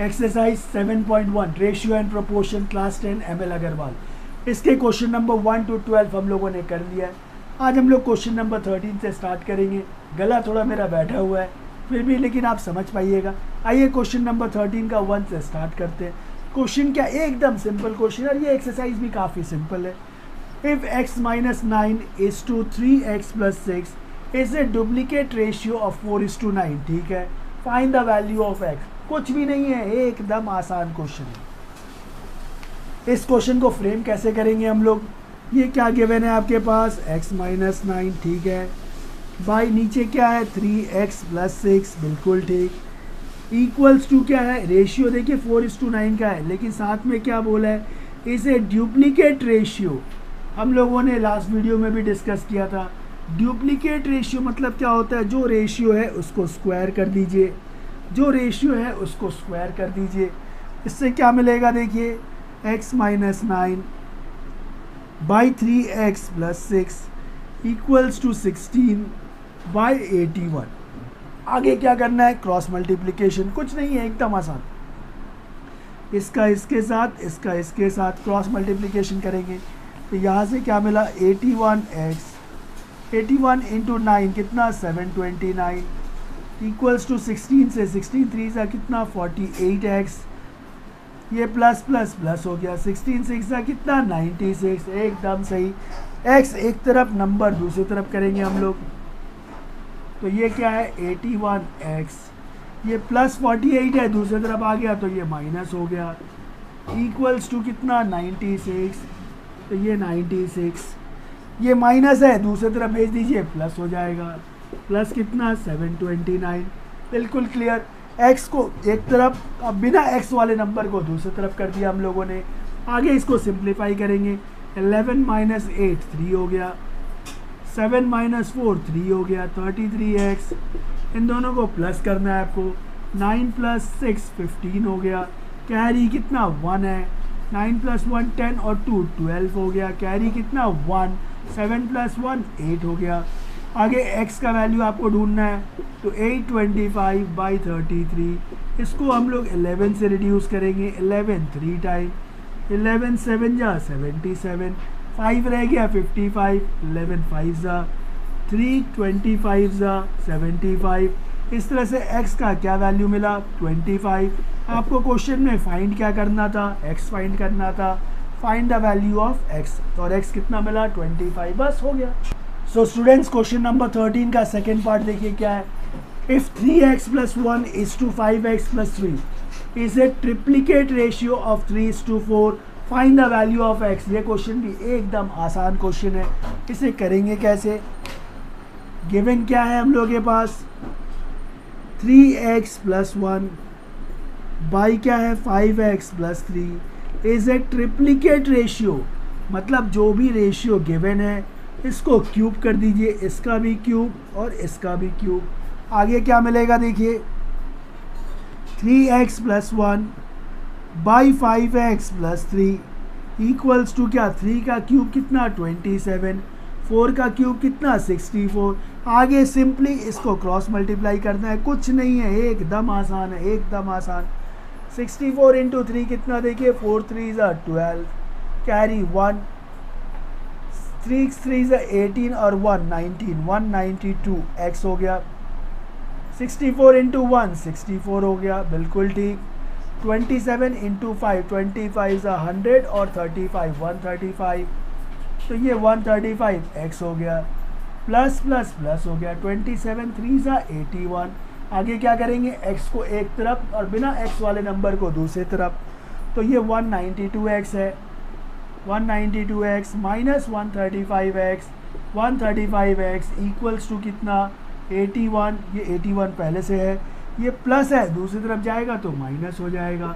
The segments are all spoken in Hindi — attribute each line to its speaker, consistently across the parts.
Speaker 1: Exercise 7.1 ratio and proportion class 10 ML Agarwal. इसके क्वेश्चन नंबर 1 to 12 हम लोगों ने कर लिया है। आज हम लोग क्वेश्चन नंबर 13 से स्टार्ट करेंगे। गला थोड़ा मेरा बैठा हुआ है फिर भी, लेकिन आप समझ पाइएगा। आइए क्वेश्चन नंबर 13 का 1 से स्टार्ट करते हैं। क्वेश्चन क्या, एकदम सिंपल क्वेश्चन, और ये एक्सरसाइज भी काफ़ी सिंपल है। If x - 9 is to 3x + 6 is a duplicate ratio of 4:9। ठीक है, find the value of x। कुछ भी नहीं है, एकदम आसान क्वेश्चन है। इस क्वेश्चन को फ्रेम कैसे करेंगे हम लोग, ये क्या गिवन है आपके पास, x - 9, ठीक है, बाई नीचे क्या है 3x + 6, बिल्कुल ठीक, इक्वल्स टू क्या है, रेशियो देखिए 4:9 का है, लेकिन साथ में क्या बोला है, इज ए डुप्लीकेट रेशियो। हम लोगों ने लास्ट वीडियो में भी डिस्कस किया था। डुप्लीकेट रेशियो मतलब क्या होता है, जो रेशियो है उसको स्क्वायर कर दीजिए, जो रेशियो है उसको स्क्वायर कर दीजिए। इससे क्या मिलेगा, देखिए x - 9 by 3x + 6 equals to 16 by 81। आगे क्या करना है, क्रॉस मल्टीप्लिकेशन, कुछ नहीं है, एकदम आसान। इसका इसके साथ, इसका इसके साथ क्रॉस मल्टीप्लिकेशन करेंगे तो यहाँ से क्या मिला 81x, 81 × 9 कितना 729 इक्वल्स टू 16 से 16 3 सा कितना 48x, ये प्लस प्लस प्लस हो गया, 16 6 सा कितना 96, एकदम सही। x एक तरफ, नंबर दूसरी तरफ करेंगे हम लोग, तो ये क्या है 81x, ये प्लस 48 है, दूसरी तरफ आ गया तो ये माइनस हो गया, इक्वल्स टू कितना 96, तो ये 96, ये माइनस है, दूसरी तरफ भेज दीजिए प्लस हो जाएगा, प्लस कितना 729, बिल्कुल क्लियर। x को एक तरफ, अब बिना x वाले नंबर को दूसरी तरफ कर दिया हम लोगों ने। आगे इसको सिंप्लीफाई करेंगे, 11 - 8 3 हो गया, 7 - 4 3 हो गया, 33x, इन दोनों को प्लस करना है आपको, 9 + 6 15 हो गया, कैरी कितना 1 है, 9 + 1 10 और 2 12 हो गया, कैरी कितना 1, 7 + 1 8 हो गया। आगे x का वैल्यू आपको ढूंढना है, तो 825 बाई 33, इसको हम लोग 11 से रिड्यूस करेंगे, 11 3 टाइम, 11 7 जा 77, 5 रह गया 55, 11 5 जा 3, 25 जा 75। इस तरह से x का क्या वैल्यू मिला 25। आपको क्वेश्चन में फाइंड क्या करना था, x फाइंड करना था, find the value of x, और x कितना मिला 25, बस हो गया। सो स्टूडेंट्स, क्वेश्चन नंबर 13 का सेकेंड पार्ट देखिए क्या है। If 3x + 1 is to 5x + 3 is a triplicate ratio of 3:4, find the value of x। ये क्वेश्चन भी एकदम आसान क्वेश्चन है। इसे करेंगे कैसे, गिवन क्या है हम लोग के पास 3x + 1 बाई क्या है 5x + 3 is a triplicate ratio, मतलब जो भी रेशियो गिवन है इसको क्यूब कर दीजिए, इसका भी क्यूब और इसका भी क्यूब। आगे क्या मिलेगा, देखिए 3x + 1 by 5x + 3 equals to क्या, 3 का क्यूब कितना 27, 4 का क्यूब कितना 64। आगे सिंपली इसको क्रॉस मल्टीप्लाई करना है, कुछ नहीं है, एकदम आसान है, एकदम आसान। 64 × 3 कितना, देखिए 4 3 = 12, कैरी 1, 3 3 = 18 और 1 19, 192 x हो गया। 64 × 1 64 हो गया, बिल्कुल ठीक। 27 × 5 25 = 100 और 35 135, तो ये 135 x हो गया, प्लस प्लस प्लस हो गया, 27 3 = 81। आगे क्या करेंगे, x को एक तरफ और बिना x वाले नंबर को दूसरी तरफ, तो ये 192x है, 192x minus 135x, 135x equals to कितना 81, ये 81 पहले से है, ये प्लस है, दूसरी तरफ जाएगा तो माइनस हो जाएगा।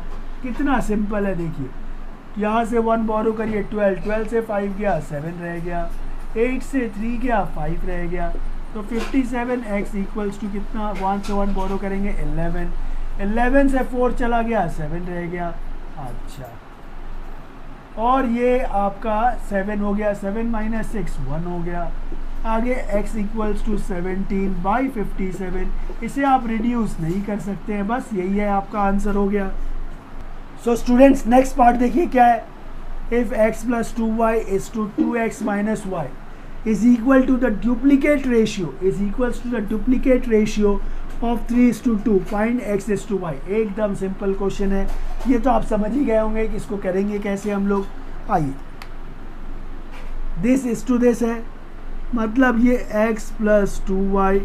Speaker 1: कितना सिंपल है, देखिए यहाँ से 1 बोरो करिए 12, 12 से 5 गया 7 रह गया, 8 से 3 गया 5 रह गया, तो 57x इक्वल्स टू कितना, 1 से 1 बोरो करेंगे 11, 11 से 4 चला गया 7 रह गया। अच्छा, और ये आपका 7 हो गया, 7 - 6 1 हो गया। आगे x इक्वल्स टू 17 बाई 57, इसे आप रिड्यूस नहीं कर सकते हैं, बस यही है आपका आंसर हो गया। सो स्टूडेंट्स नेक्स्ट पार्ट देखिए क्या है. If x plus 2y is to 2x minus y is equal to the duplicate ratio of 3:2, find x is to y. एकदम सिंपल क्वेश्चन है ये, तो आप समझ ही गए होंगे कि इसको करेंगे कैसे हम लोग. आइए, दिस इज टू दिस है, मतलब ये x plus 2y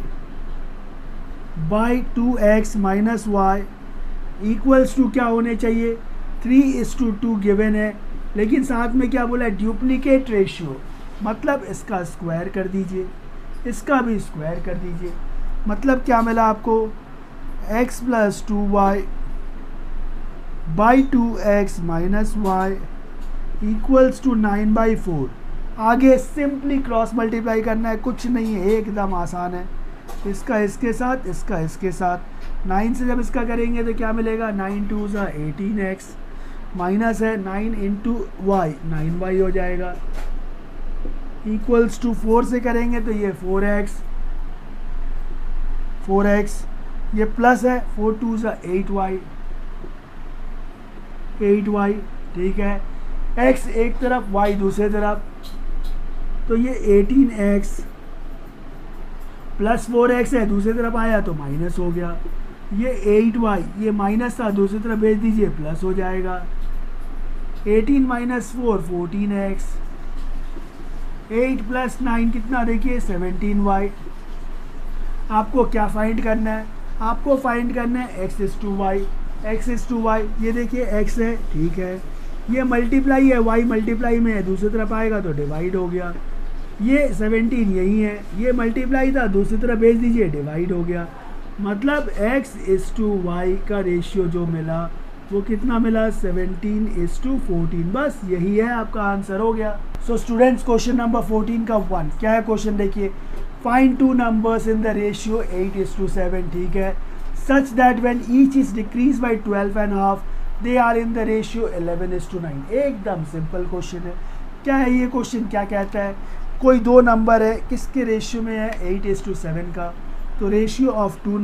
Speaker 1: by 2x minus y equals to क्या होने चाहिए, 3:2 गिवन है, लेकिन साथ में क्या बोला है, डुप्लीकेट रेशियो, मतलब इसका स्क्वायर कर दीजिए, इसका भी स्क्वायर कर दीजिए. मतलब क्या मिला आपको, x plus 2y by 2x minus y equals to 9/4. आगे सिंपली क्रॉस मल्टीप्लाई करना है, कुछ नहीं है, एकदम आसान है. इसका इसके साथ, इसका इसके साथ, 9 से जब इसका करेंगे तो क्या मिलेगा, 9 2 ज़ा 18x माइनस है 9 इंटू वाई 9y हो जाएगा, इक्वल्स टू 4 से करेंगे तो ये 4x, ये प्लस है 4 2 ज़ा 8y, ठीक है. x एक तरफ y दूसरे तरफ, तो ये 18x प्लस 4x है, दूसरी तरफ आया तो माइनस हो गया. ये 8y, ये माइनस था, दूसरी तरफ भेज दीजिए प्लस हो जाएगा. 18 माइनस 4 14x, 8 प्लस 9 कितना, देखिए 17y. आपको क्या फाइंड करना है, आपको फाइंड करना है x is to y. ये देखिए x है, ठीक है, ये मल्टीप्लाई है, y मल्टीप्लाई में है, दूसरी तरफ आएगा तो डिवाइड हो गया. ये 17 यही है, ये मल्टीप्लाई था, दूसरी तरफ भेज दीजिए डिवाइड हो गया. मतलब x is to y का रेशियो जो मिला वो कितना मिला, 17:14. बस यही है आपका आंसर, हो गया. सो स्टूडेंट्स क्वेश्चन नंबर 14 का 1 क्या है क्वेश्चन, देखिए. Find two numbers in the ratio 8:7, ठीक है, such that when each is decrease by 12.5 they are in the ratio 11:9. एकदम सिंपल क्वेश्चन है. क्या है ये क्वेश्चन, क्या कहता है, कोई दो नंबर है, किसके रेशियो में है, 8:7 का. तो रेशियो ऑफ टू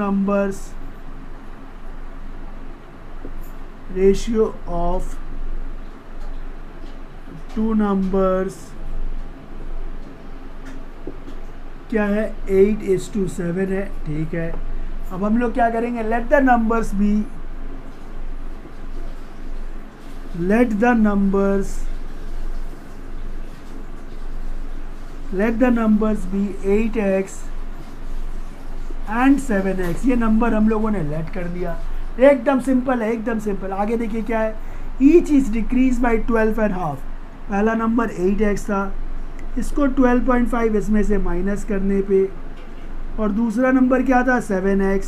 Speaker 1: नंबर्स, क्या है, 8:7 है, ठीक है. अब हम लोग क्या करेंगे, let the numbers be 8x and 7x. ये नंबर हम लोगों ने लेट कर दिया, एकदम सिंपल है, एकदम सिंपल. आगे देखिए क्या है, ईच इज डिक्रीज बाय 12.5. पहला नंबर 8x था, इसको 12.5 इसमें से माइनस करने पे, और दूसरा नंबर क्या था 7x,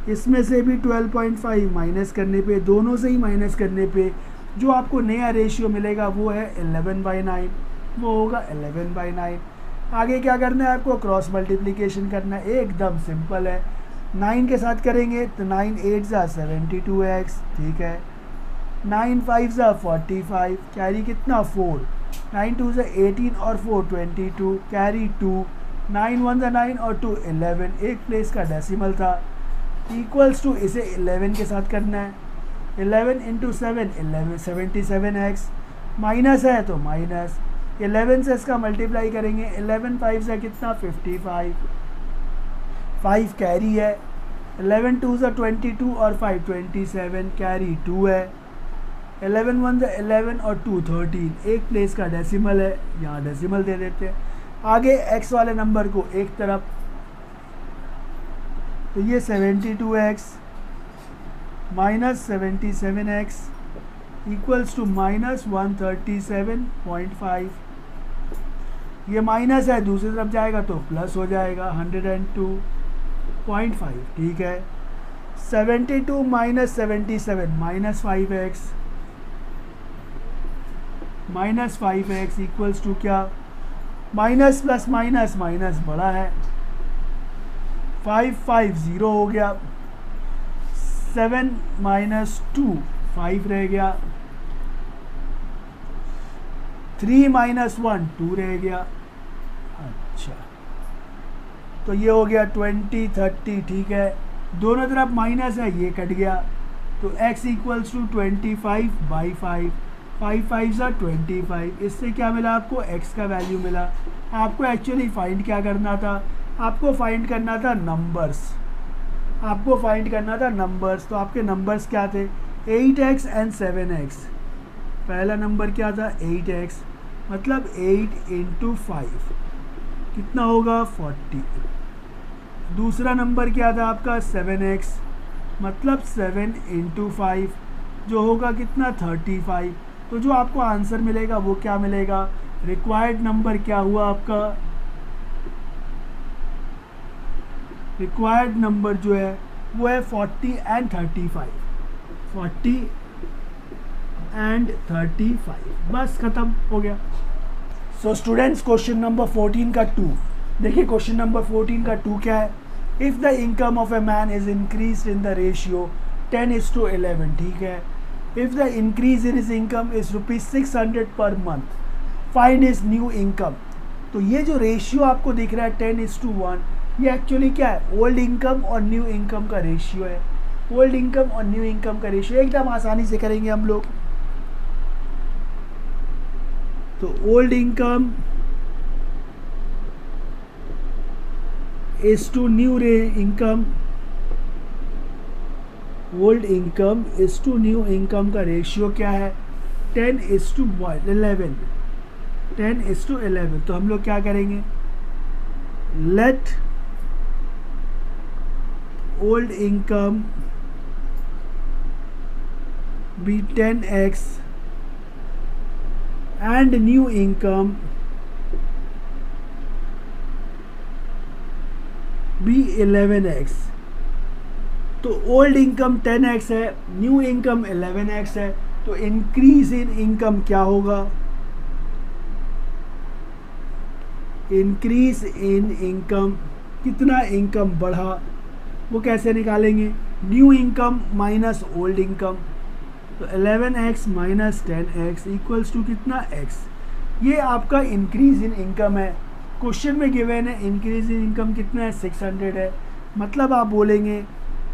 Speaker 1: इसमें से भी 12.5 माइनस करने पे, दोनों से ही माइनस करने पे जो आपको नया रेशियो मिलेगा वो है 11/9, वो होगा 11/9. आगे क्या करना है आपको, क्रॉस मल्टीप्लिकेशन करना है, एकदम सिंपल है. 9 के साथ करेंगे तो 9 8 ज़ा 72x, ठीक है, 9 5 ज़ा 45, कैरी कितना 4, 9 2 ज़ा 18 और 4 22, कैरी 2, 9 1 ज़ा 9 और 2 11, एक प्लेस का डेसिमल था, इक्वल्स टू इसे 11 के साथ करना है. 11 इंटू 7 11 77x, माइनस है तो माइनस, 11 से इसका मल्टीप्लाई करेंगे, 11 5 से कितना 55, 5 कैरी है, 11 2 ज़ा 22 और 5 27, कैरी 2 है, 11 1 ज़ा 11 और 2 13, एक प्लेस का डेसिमल है, यहाँ डेसिमल दे देते हैं. आगे x वाले नंबर को एक तरफ, तो ये 72x minus 77x equals to minus 137.5. ये माइनस है, दूसरी तरफ जाएगा तो प्लस हो जाएगा 102.5, ठीक है. 72 minus 77 minus 5x equals to क्या, माइनस प्लस माइनस माइनस बड़ा है, 5 5 0 हो गया, 7 माइनस 2 5 रह गया, 3 माइनस 1 2 रह गया. अच्छा, तो ये हो गया 20 30, ठीक है, दोनों तरफ माइनस है, ये कट गया, तो x इक्वल्स टू 25/5, 5 5 25। इससे क्या मिला आपको, x का वैल्यू मिला। आपको एक्चुअली फाइंड क्या करना था, आपको फाइंड करना था नंबर्स, आपको फाइंड करना था नंबर्स। तो आपके नंबर्स क्या थे, 8x एंड 7x। पहला नंबर क्या था 8x, मतलब 8 इंटू 5 कितना होगा 40। दूसरा नंबर क्या था आपका 7x, मतलब 7 इंटू 5 जो होगा कितना 35। तो जो आपको आंसर मिलेगा वो क्या मिलेगा, रिक्वायर्ड नंबर क्या हुआ आपका, रिक्वायर्ड नंबर जो है वो है 40 एंड 35, 40 एंड 35। बस खत्म हो गया। सो स्टूडेंट्स क्वेश्चन नंबर 14 का 2 देखिए। क्वेश्चन नंबर 14 का 2 क्या है, if the income of a man is increase in the ratio 10:11, ठीक है। If the increase in his income is ₹600 per month, find his new income. तो ये जो रेशियो आपको दिख रहा है 10:1, ये एक्चुअली क्या है, ओल्ड इनकम और न्यू इनकम का रेशियो है। ओल्ड इनकम और न्यू इनकम का रेशियो एकदम आसानी से करेंगे हम लोग। तो old income is to new income, old income is to new income का रेशियो क्या है 10:11, 10:11। तो हम लोग क्या करेंगे, let old income be 10x and new income be 11x। तो ओल्ड इनकम 10x है, न्यू इनकम 11x है। तो इंक्रीज इन इनकम क्या होगा, इंक्रीज इन इनकम कितना इनकम बढ़ा, वो कैसे निकालेंगे, new income minus old income. तो 11x minus 10x equals to कितना x। ये आपका इंक्रीज इन इनकम है। क्वेश्चन में गिवन है इंक्रीज इन इनकम कितना है 600 है, मतलब आप बोलेंगे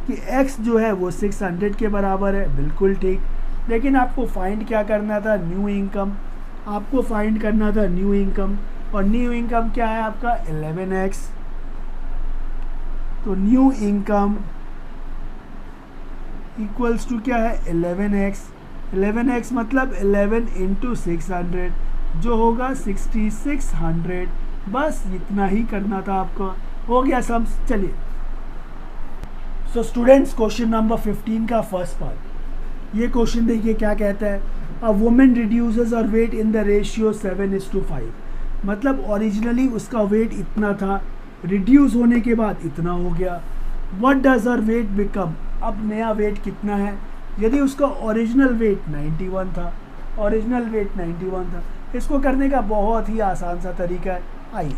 Speaker 1: कि x जो है वो 600 के बराबर है, बिल्कुल ठीक। लेकिन आपको फाइंड क्या करना था, न्यू इनकम। आपको फाइंड करना था न्यू इनकम, और न्यू इनकम क्या है आपका 11x। तो न्यू इनकम इक्वल्स टू क्या है 11x। 11x मतलब 11 इंटू 600 जो होगा 6600। बस इतना ही करना था आपका, हो गया सम। चलिए सो स्टूडेंट्स क्वेश्चन नंबर 15 का फर्स्ट पार्ट, ये क्वेश्चन देखिए क्या कहता है, a women reduces her weight in the ratio 7:5। मतलब ओरिजिनली उसका वेट इतना था, रिड्यूस होने के बाद इतना हो गया। What does her weight become, अब नया वेट कितना है। यदि उसका ओरिजिनल वेट 91 था, ओरिजिनल वेट 91 था। इसको करने का बहुत ही आसान सा तरीका है, आइए।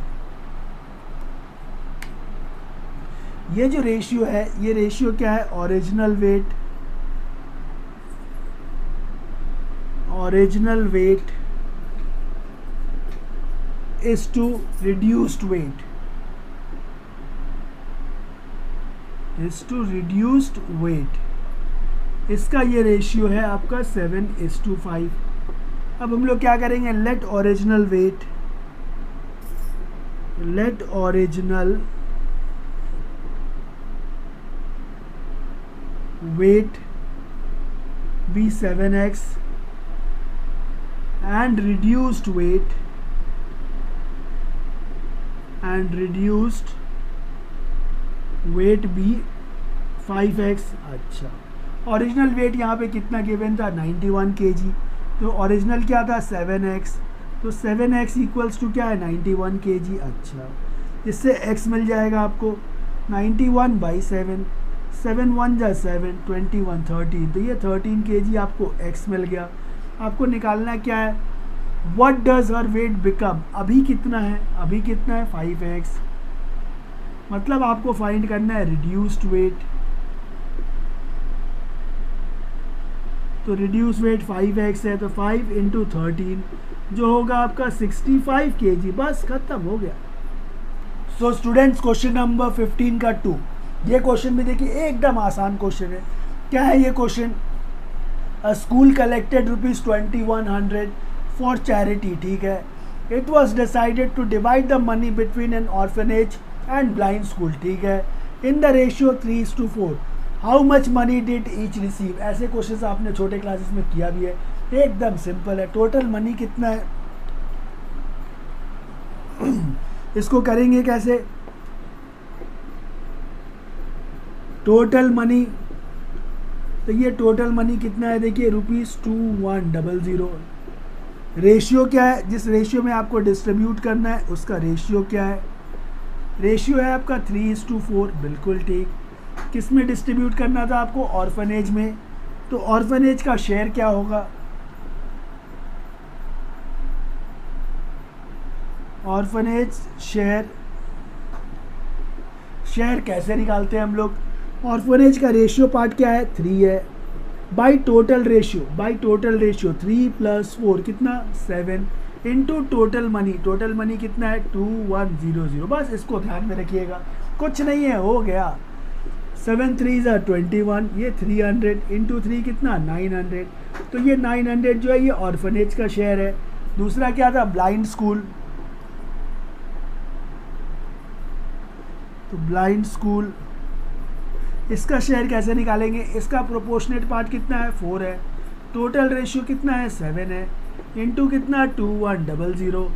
Speaker 1: ये जो रेशियो है, ये रेशियो क्या है, original weight, original weight is to reduced weight, is to reduced weight. इसका ये रेशियो है आपका 7:5। अब हम लोग क्या करेंगे, let original weight, let original weight be 7x and reduced weight be 5x। अच्छा, ओरिजिनल वेट यहाँ पे कितना गिवन था 91 kg। तो ओरिजिनल क्या था 7x, तो 7x इक्वल्स टू क्या है 91 kg। अच्छा, इससे x मिल जाएगा आपको 91/7, 7 1 जा 7, 21 13, तो ये 13 kg आपको x मिल गया। आपको निकालना क्या है, what does her weight become, अभी कितना है, अभी कितना है 5x। मतलब आपको फाइंड करना है रिड्यूस्ड वेट। तो रिड्यूस वेट 5x है, तो 5 इंटू 13 जो होगा आपका 65 kg। बस खत्म हो गया। सो स्टूडेंट्स क्वेश्चन नंबर 15 का 2, ये क्वेश्चन भी देखिए एकदम आसान क्वेश्चन है। क्या है ये question? A school collected ₹2100 for charity, ठीक है. It was decided to divide the money between an orphanage and blind school, ठीक है, in the ratio 3:4. How much money did each receive? ऐसे क्वेश्चन आपने छोटे क्लासेस में किया भी है, एकदम सिंपल है. टोटल मनी कितना है, इसको करेंगे कैसे? टोटल मनी, तो ये टोटल मनी कितना है, देखिए ₹2100. रेशियो क्या है, जिस रेशियो में आपको डिस्ट्रीब्यूट करना है उसका रेशियो क्या है? रेशियो है आपका 3:4, बिल्कुल ठीक. किस में डिस्ट्रीब्यूट करना था आपको? ऑर्फनेज में. तो ऑर्फनेज का शेयर क्या होगा? ऑर्फनेज शेयर कैसे निकालते हैं हम लोग? ऑर्फनेज का रेशियो पार्ट क्या है? 3 है. बाई टोटल रेशियो 3 + 4 कितना? 7 इंटू टोटल मनी कितना है? 2100. बस इसको ध्यान में रखिएगा, कुछ नहीं है, हो गया. 7 3 = 21, ये 300 इंटू 3 कितना? 900. तो ये 900 जो है ये ऑर्फनेज का शेयर है. दूसरा क्या था? Blind school. तो ब्लाइंड स्कूल, इसका शेयर कैसे निकालेंगे? इसका प्रोपोर्शनेट पार्ट कितना है? 4 है. टोटल रेशियो कितना है? 7 है. इंटू कितना? 2100.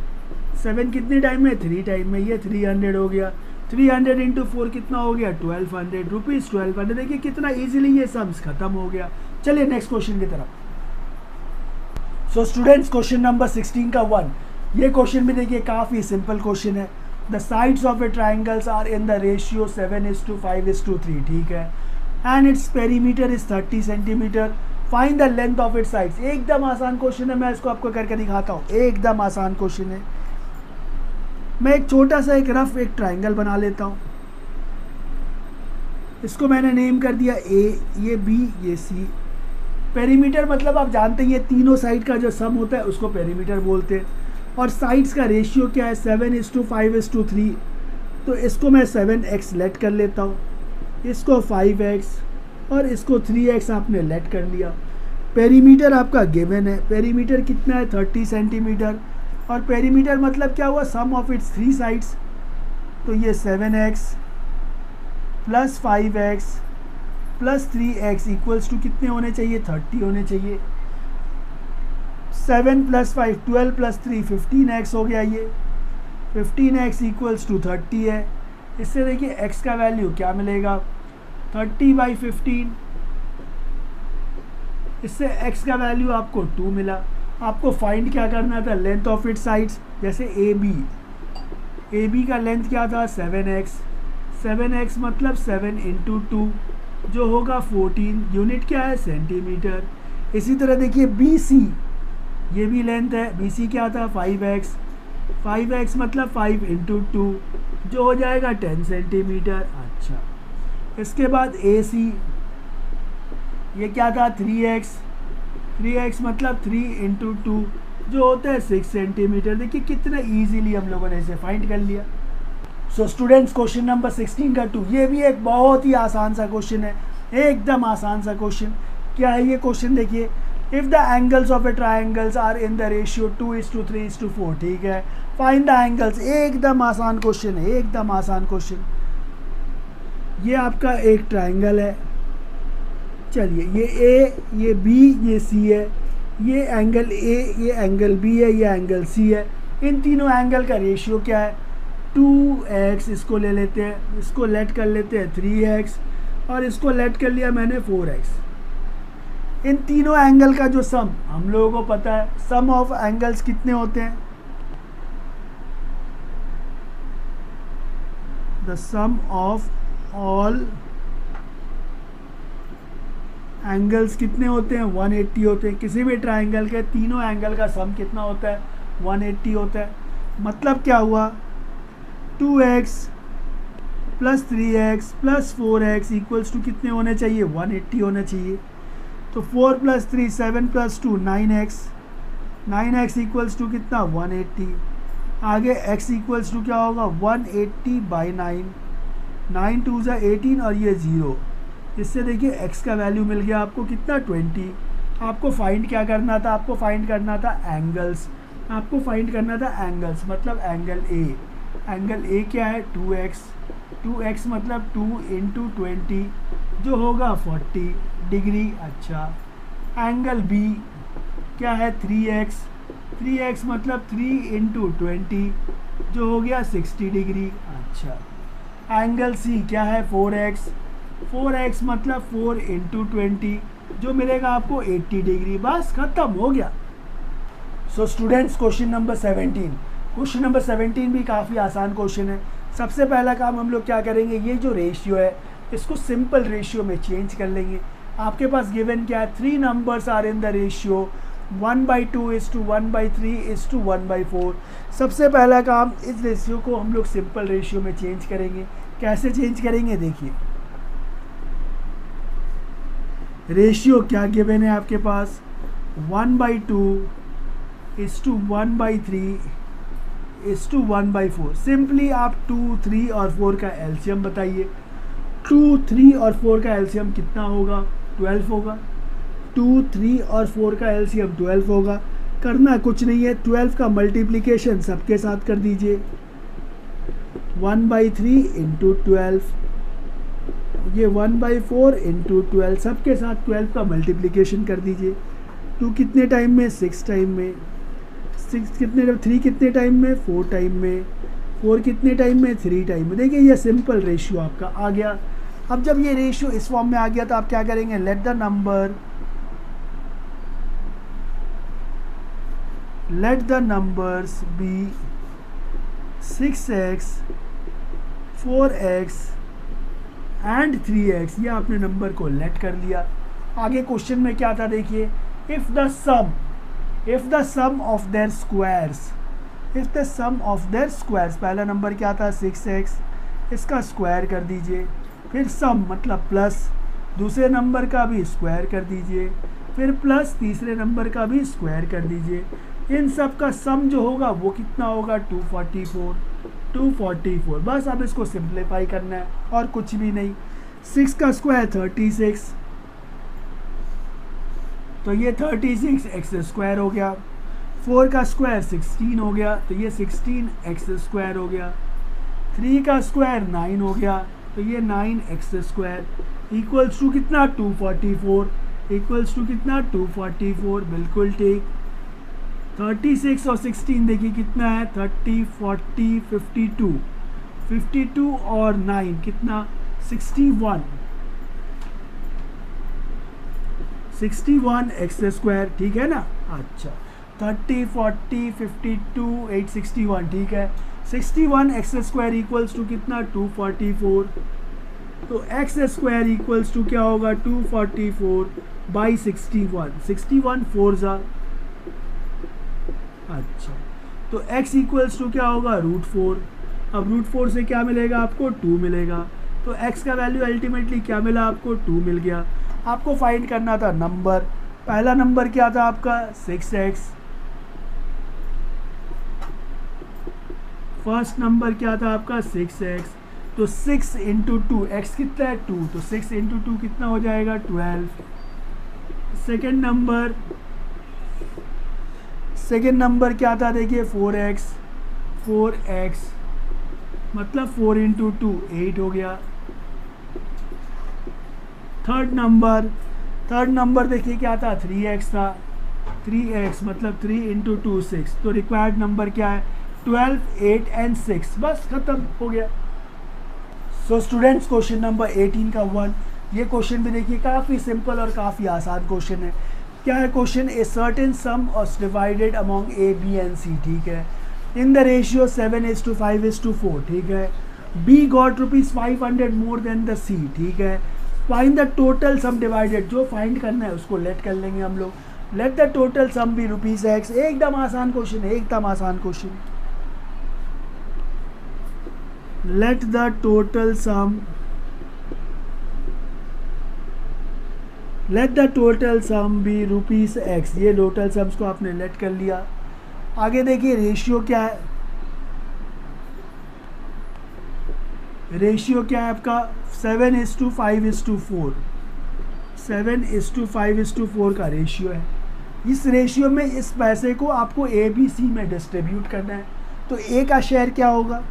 Speaker 1: 7 कितने टाइम में? 3 टाइम में. ये 300 हो गया. 300 इंटू 4 कितना हो गया? 1200 रुपीज़. 1200. देखिए कितना इजीली ये सम्स खत्म हो गया. चलिए नेक्स्ट क्वेश्चन की तरफ. सो स्टूडेंट्स, क्वेश्चन नंबर 16 का 1. ये क्वेश्चन भी देखिए काफ़ी सिंपल क्वेश्चन है. The sides of a triangles are in the ratio 7:5:3, ठीक है, and its perimeter is 30 centimetre. Find the length of its sides. एकदम आसान क्वेश्चन है, मैं इसको आपको करके दिखाता हूँ. एकदम आसान क्वेश्चन है. मैं एक छोटा सा एक रफ एक ट्राइंगल बना लेता हूँ. इसको मैंने नेम कर दिया ए, ये बी, ये सी. पेरीमीटर मतलब आप जानते हैं ये तीनों साइड का जो सम होता है उसको पेरीमीटर बोलते हैं. और साइड्स का रेशियो क्या है? 7:5:3. तो इसको मैं 7x लेट कर लेता हूँ, इसको 5x और इसको 3x आपने लेट कर लिया. पेरीमीटर आपका गिवन है. पेरीमीटर कितना है? 30 सेंटीमीटर. और पेरीमीटर मतलब क्या हुआ? सम ऑफ इट्स 3 साइड्स. तो ये 7x + 5x + 3x equals to कितने होने चाहिए? 30 होने चाहिए. 7 + 5 12 + 3 15x हो गया. ये 15x इक्वल्स टू 30 है. इससे देखिए x का वैल्यू क्या मिलेगा? 30/15. इससे x का वैल्यू आपको 2 मिला. आपको फाइंड क्या करना था? Length of it sides. जैसे ए बी का लेंथ क्या था? 7x मतलब 7 इंटू 2 जो होगा 14. यूनिट क्या है? सेंटीमीटर. इसी तरह देखिए बी सी, ये भी लेंथ है. बी सी क्या था? 5x मतलब 5 इंटू 2 जो हो जाएगा 10 सेंटीमीटर. अच्छा, इसके बाद ए सी, ये क्या था? 3x मतलब 3 इंटू 2 जो होता है 6 सेंटीमीटर. देखिए कितना ईजीली हम लोगों ने इसे फाइंड कर लिया. सो स्टूडेंट्स, क्वेश्चन नंबर 16 का 2, ये भी एक बहुत ही आसान सा क्वेश्चन है, एकदम आसान सा क्वेश्चन. क्या है ये क्वेश्चन? देखिए, if the angles of a triangles are in the ratio 2:3:4, ठीक है, फाइंड द एंगल्स. एकदम आसान क्वेश्चन है, एकदम आसान क्वेश्चन. ये आपका एक ट्राइंगल है. चलिए, ये ए, ये बी, ये सी है. ये एंगल ए, ये एंगल बी है, ये एंगल सी है. इन तीनों एंगल का रेशियो क्या है? 2x. इसको ले लेते हैं, इसको लेट कर लेते हैं 3x और इसको लेट कर लिया मैंने 4x. इन तीनों एंगल का जो सम हम लोगों को पता है, सम ऑफ एंगल्स कितने होते हैं? The sum of all angles कितने होते हैं? 180 होते हैं. किसी भी ट्राइंगल के तीनों एंगल का सम कितना होता है? 180 होता है. मतलब क्या हुआ? 2x + 3x + 4x equals to कितने होने चाहिए? 180 होना चाहिए. तो 4 + 3 7 + 2 9x इक्वल्स टू कितना? 180. आगे x इक्वल्स टू क्या होगा? 180/9. 9 2 = 18 और ये 0. इससे देखिए x का वैल्यू मिल गया आपको कितना 20। आपको फाइंड क्या करना था, आपको फाइंड करना था एंगल्स, आपको फाइंड करना था एंगल्स, मतलब एंगल ए, एंगल ए क्या है 2x, 2x मतलब 2 इंटू 20 जो होगा 40 डिग्री। अच्छा, एंगल बी क्या है 3x, 3x मतलब 3 इंटू 20 जो हो गया 60 डिग्री। अच्छा, एंगल सी क्या है 4x, 4x मतलब 4 इंटू 20 जो मिलेगा आपको 80 डिग्री। बस खत्म हो गया। So students, question number 17, question number 17 भी काफ़ी आसान क्वेश्चन है। सबसे पहला काम हम लोग क्या करेंगे, ये जो रेशियो है इसको सिंपल रेशियो में चेंज कर लेंगे। आपके पास गिवन क्या है, 3 numbers are in the ratio 1/2 is to 1/3 is to 1/4। सबसे पहला काम, इस रेशियो को हम लोग सिंपल रेशियो में चेंज करेंगे। कैसे चेंज करेंगे, देखिए रेशियो क्या गिवन है आपके पास 1/2 is to 1/3 is to 1/4। Simply आप 2, 3 और 4 का एलसीएम बताइए। 2, 3 और 4 का एलसीएम कितना होगा, 12 होगा। 2, 3 और 4 का एलसीएम 12 होगा। करना कुछ नहीं है, 12 का मल्टीप्लिकेशन सबके साथ कर दीजिए, 1/3 इंटू 12, ये 1/4 इंटू 12, सबके साथ 12 का मल्टीप्लिकेशन कर दीजिए। 2 कितने टाइम में, 6 टाइम में, 6 कितने, 3 कितने टाइम में, 4 टाइम में, 4 कितने टाइम में, 3 टाइम में। देखिए ये सिंपल रेशियो आपका आ गया। अब जब ये रेशियो इस फॉर्म में आ गया तो आप क्या करेंगे, let the numbers be 6x 4x and 3x। ये आपने नंबर को लेट कर लिया। आगे क्वेश्चन में क्या था, देखिए if the sum of their squares, if the sum of their squares, पहला नंबर क्या था 6x, इसका स्क्वायर कर दीजिए, फिर सम मतलब प्लस, दूसरे नंबर का भी स्क्वायर कर दीजिए, फिर प्लस तीसरे नंबर का भी स्क्वायर कर दीजिए। इन सब का सम जो होगा वो कितना होगा 244, 244। बस अब इसको सिंप्लीफाई करना है और कुछ भी नहीं। 6 का स्क्वायर 36, तो ये 36 एक्स स्क्वायर हो गया। 4 का स्क्वायर 16 हो गया, तो ये 16 एक्स स्क्वायर हो गया। 3 का स्क्वायर 9 हो गया, तो ये 9 एक्स स्क्वायर इक्वल्स टू कितना 244, इक्वल्स टू कितना 244। बिल्कुल ठीक। 36 और 16 देखिए कितना है 30, 40, 52, 52 और 9 कितना 61, 61 एक्स स्क्वायर, ठीक है ना। अच्छा, 30, 40, 52, 8, 61, ठीक है। 61 एक्स स्क्वायर इक्वल्स टू कितना 244, तो एक्स स्क्वायर इक्वल्स टू क्या होगा 244/61, 61 4 जा। अच्छा, तो x इक्वल्स टू क्या होगा √4। अब √4 से क्या मिलेगा आपको 2 मिलेगा, तो x का वैल्यू अल्टीमेटली क्या मिला आपको 2 मिल गया। आपको फाइंड करना था नंबर, पहला नंबर क्या था आपका 6x, फर्स्ट नंबर क्या था आपका 6x, तो 6 इंटू 2, एक्स कितना है 2, तो 6 इंटू 2 कितना हो जाएगा 12। सेकेंड नंबर क्या था देखिए 4x, 4x मतलब 4 इंटू 2 8 हो गया। थर्ड नंबर देखिए क्या था 3x था, 3x मतलब 3 इंटू 2 6, तो रिक्वायर्ड नंबर क्या है 12, 8 एंड 6। बस खत्म हो गया। सो स्टूडेंट्स, क्वेश्चन नंबर 18 का 1, ये क्वेश्चन भी देखिए काफ़ी सिंपल और काफ़ी आसान क्वेश्चन है। क्या है question, a certain sum was divided among A B and C, ठीक है, इन द रेशियो 7:5:4, ठीक है। B got ₹500 more than the C, ठीक है। Find the total sum divided, जो फाइंड करना है उसको लेट कर लेंगे हम लोग। Let the total sum be ₹x। एकदम आसान क्वेश्चन है, एकदम आसान question. Let the total sum be ₹x। ये टोटल सम्स को आपने लेट कर लिया। आगे देखिए रेशियो क्या है, रेशियो क्या है आपका 7:5:4, 7:5:4 का रेशियो है। इस रेशियो में इस पैसे को आपको ABC में डिस्ट्रीब्यूट करना है, तो A का शेयर क्या होगा?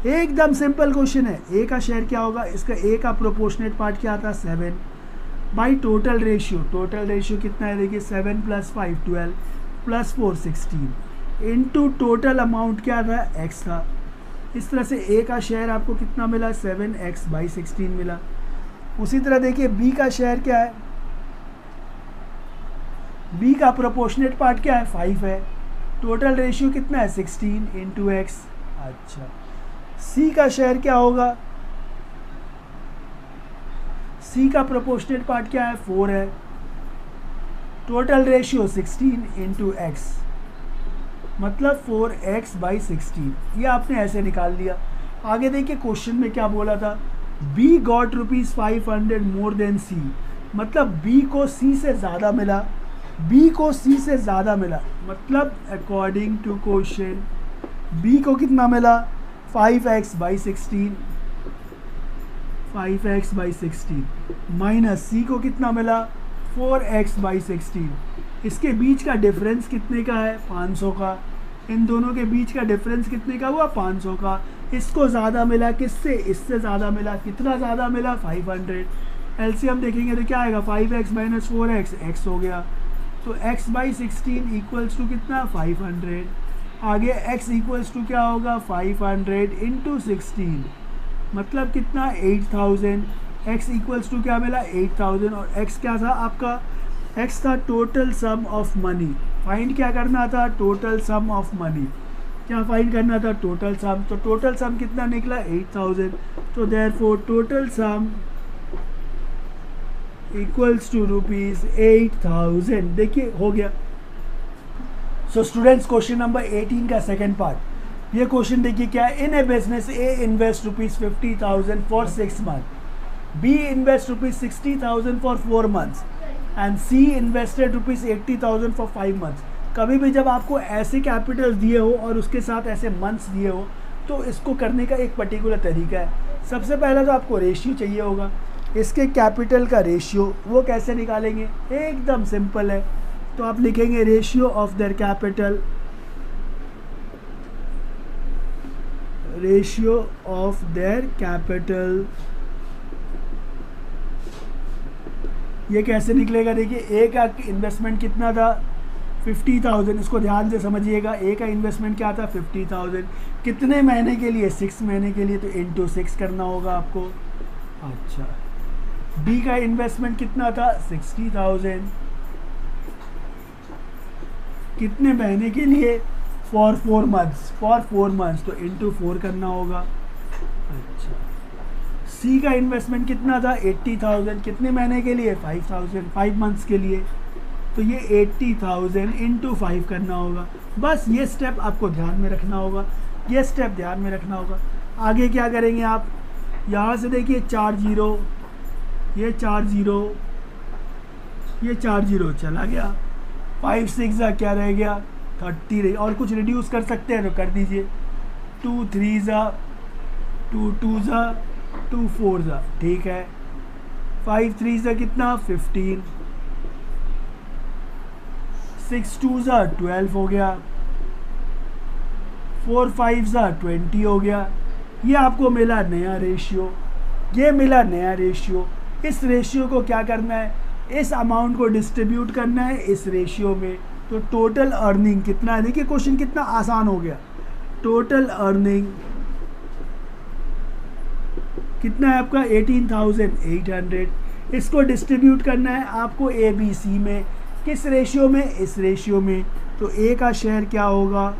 Speaker 1: एकदम सिंपल क्वेश्चन है, A का शेयर क्या होगा? इसका A का प्रोपोर्शनेट पार्ट क्या आता है 7 by total ratio. Total ratio कितना है देखिए 7 + 5 12 + 4 16 इंटू टोटल अमाउंट क्या था X था। इस तरह से A का शेयर आपको कितना मिला 7x/16 मिला। उसी तरह देखिए B का शेयर क्या है, B का प्रोपोर्शनेट पार्ट क्या है 5 है, टोटल रेशियो कितना है 16 इंटू एक्स। अच्छा, C का शेयर क्या होगा, C का प्रोपोर्शनेट पार्ट क्या है 4 है, टोटल रेशियो 16 इंटू एक्स, मतलब 4x/16। ये आपने ऐसे निकाल लिया। आगे देखिए क्वेश्चन में क्या बोला था, B got ₹500 more then C, मतलब B को C से ज़्यादा मिला, B को C से ज़्यादा मिला, मतलब अकॉर्डिंग टू क्वेश्चन B को कितना मिला 5x/16, 5x/16 माइनस C को कितना मिला 4x/16। इसके बीच का डिफरेंस कितने का है 500 का, इन दोनों के बीच का डिफरेंस कितने का हुआ 500 का। इसको ज़्यादा मिला किससे, इससे ज़्यादा मिला, कितना ज़्यादा मिला 500। एलसीएम देखेंगे तो क्या आएगा 5x - 4x, x हो गया, तो x/16 इक्वल्स टू कितना 500। आगे x इक्वल्स टू क्या होगा 500 इंटू 16, मतलब कितना 8000। x इक्वल्स टू क्या मिला 8000, और x क्या था आपका, x था total sum of money. Find क्या करना था, टोटल सम ऑफ मनी। क्या फाइंड करना था, टोटल सम। तो टोटल सम कितना निकला 8000, तो therefore total sum equals to ₹8000। देखिए हो गया। सो स्टूडेंट्स, क्वेश्चन नंबर 18 का सेकंड पार्ट, ये क्वेश्चन देखिए क्या है। In a business A invest ₹50,000 for 6 month, B invest ₹60,000 for 4 months and C invested ₹80,000 for 5 months. कभी भी जब आपको ऐसे कैपिटल दिए हो और उसके साथ ऐसे मंथ्स दिए हो, तो इसको करने का एक पर्टिकुलर तरीका है। सबसे पहले तो आपको रेशियो चाहिए होगा, इसके कैपिटल का रेशियो, वो कैसे निकालेंगे, एकदम सिंपल है। तो आप लिखेंगे ratio of their capital, ratio of their capital. ये कैसे निकलेगा, देखिए ए का इन्वेस्टमेंट कितना था 50,000, इसको ध्यान से समझिएगा। ए का इन्वेस्टमेंट क्या था 50,000, कितने महीने के लिए 6 महीने के लिए, तो इंटू 6 करना होगा आपको। अच्छा, बी का इन्वेस्टमेंट कितना था 60,000, कितने महीने के लिए फॉर 4 मंथ्स, फॉर 4 मंथ्स, तो इंटू 4 करना होगा। अच्छा, सी का इन्वेस्टमेंट कितना था 80,000, कितने महीने के लिए 5,000, 5 मंथ्स के लिए, तो ये 80,000 इंटू 5 करना होगा। बस ये स्टेप आपको ध्यान में रखना होगा, ये स्टेप ध्यान में रखना होगा। आगे क्या करेंगे आप, यहाँ से देखिए 4 0, ये 4 0, ये 4 0 चला गया, 5 6 क्या रह गया 30 रही, और कुछ रिड्यूस कर सकते हैं तो कर दीजिए, 2 3 2 2 2 4 ठीक है, 5 3 कितना 15, 6 2 12 हो गया, 4 5 20 हो गया। ये आपको मिला नया रेशियो, ये मिला नया रेशियो। इस रेशियो को क्या करना है, इस अमाउंट को डिस्ट्रीब्यूट करना है इस रेशियो में। तो टोटल अर्निंग कितना है, देखिए क्वेश्चन कितना आसान हो गया। टोटल अर्निंग कितना है आपका 18,800, इसको डिस्ट्रीब्यूट करना है आपको ABC में, किस रेशियो में, इस रेशियो में। तो A का शेयर क्या होगा,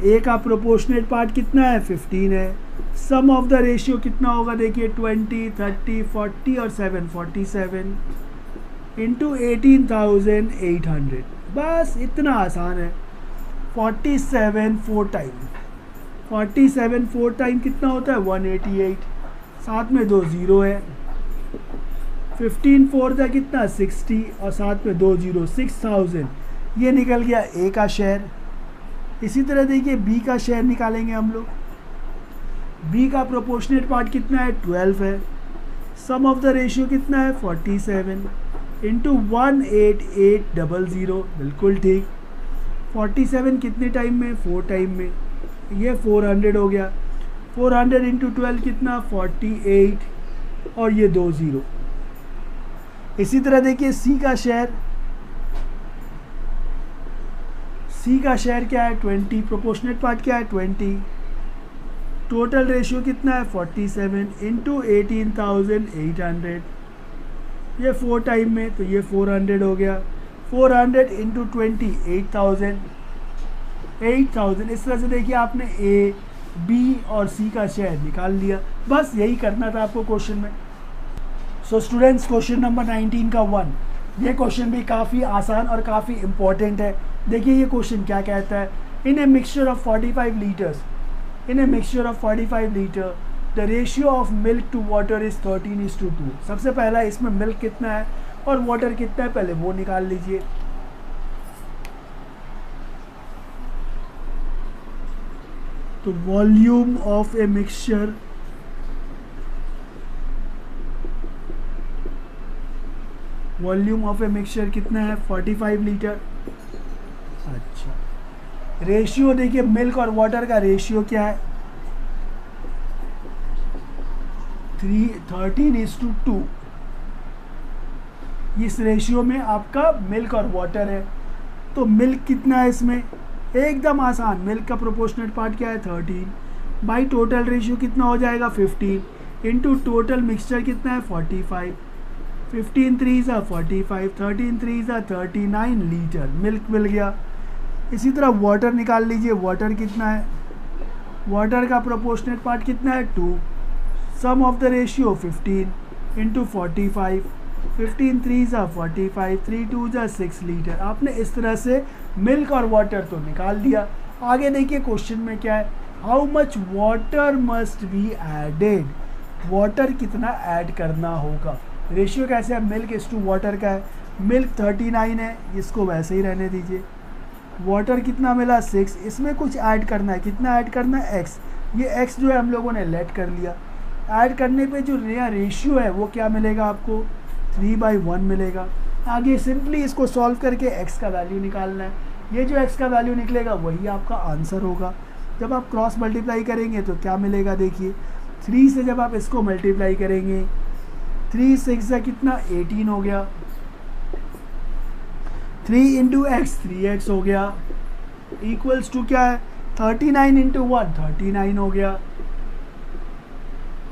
Speaker 1: A का प्रोपोर्शनेट पार्ट कितना है 15 है, सम ऑफ द रेशियो कितना होगा देखिए 20 30 40 और 7 47 इंटू 18,800। बस इतना आसान है। 47 4 टाइम, 47 4 टाइम कितना होता है 188, साथ में 2 0 है, 15 4 था कितना 60 और साथ में 2 0, 6,000। ये निकल गया A का शेयर। इसी तरह देखिए बी का शेयर निकालेंगे हम लोग। बी का प्रोपोर्शनेट पार्ट कितना है, 12 है। सम ऑफ द रेशियो कितना है, 47 इंटू 18800, बिल्कुल ठीक। 47 कितने टाइम में, 4 टाइम में, ये 400 हो गया। 400 इंटू 12 कितना, 48, और ये 2 0। इसी तरह देखिए सी का शेयर, सी का शेयर क्या है, 20। प्रोपोर्शनेट पार्ट क्या है, 20। टोटल रेशियो कितना है, 47 इंटू 18,800, ये 4 टाइम में, तो ये 400 हो गया। 400 इंटू 20, 8,000। इस तरह से देखिए आपने ए, बी और सी का शेयर निकाल लिया। बस यही करना था आपको क्वेश्चन में। सो स्टूडेंट्स, क्वेश्चन नंबर 19 का 1, ये क्वेश्चन भी काफ़ी आसान और काफ़ी इम्पोर्टेंट है। देखिए ये क्वेश्चन क्या कहता है, in a mixture of 45 litres, in a mixture of 45 litre the ratio of milk to water is 13:2। सबसे पहला इसमें मिल्क कितना है और वाटर कितना है, पहले वो निकाल लीजिए। तो volume of a mixture, volume of a mixture कितना है, 45 लीटर। अच्छा, रेशियो देखिए मिल्क और वाटर का रेशियो क्या है, 13:2। इस रेशियो में आपका मिल्क और वाटर है। तो मिल्क कितना है इसमें, एकदम आसान, मिल्क का प्रोपोर्शनेट पार्ट क्या है, 13 बाई टोटल रेशियो कितना हो जाएगा, 15 इंटू टोटल मिक्सचर कितना है, 45। 15 3 ज़ा 45, 13 3 ज़ा 39 लीटर मिल्क मिल गया। इसी तरह वाटर निकाल लीजिए, वाटर कितना है, वाटर का प्रोपोर्शनेट पार्ट कितना है, 2। सम ऑफ द रेशियो 15 इंटू 45, 15 3 ज़ा 45, 3 2 ज़ा 6 लीटर। आपने इस तरह से मिल्क और वाटर तो निकाल लिया। आगे देखिए क्वेश्चन में क्या है, how much water must be added, water कितना ऐड करना होगा। रेशियो कैसे है, मिल्क इस टू वाटर का है, मिल्क 39 है, इसको वैसे ही रहने दीजिए। वाटर कितना मिला, 6, इसमें कुछ ऐड करना है, कितना ऐड करना है, x। ये x जो है हम लोगों ने लेट कर लिया। ऐड करने पे जो नया रेशियो है वो क्या मिलेगा आपको, 3/1 मिलेगा। आगे सिंपली इसको सॉल्व करके x का वैल्यू निकालना है। ये जो x का वैल्यू निकलेगा वही आपका आंसर होगा। जब आप क्रॉस मल्टीप्लाई करेंगे तो क्या मिलेगा, देखिए 3 से जब आप इसको मल्टीप्लाई करेंगे, 3 6 का कितना, 18 हो गया। 3 इंटू एक्स 3x हो गया, इक्वल्स टू क्या है, 39 इंटू 1 39 हो गया।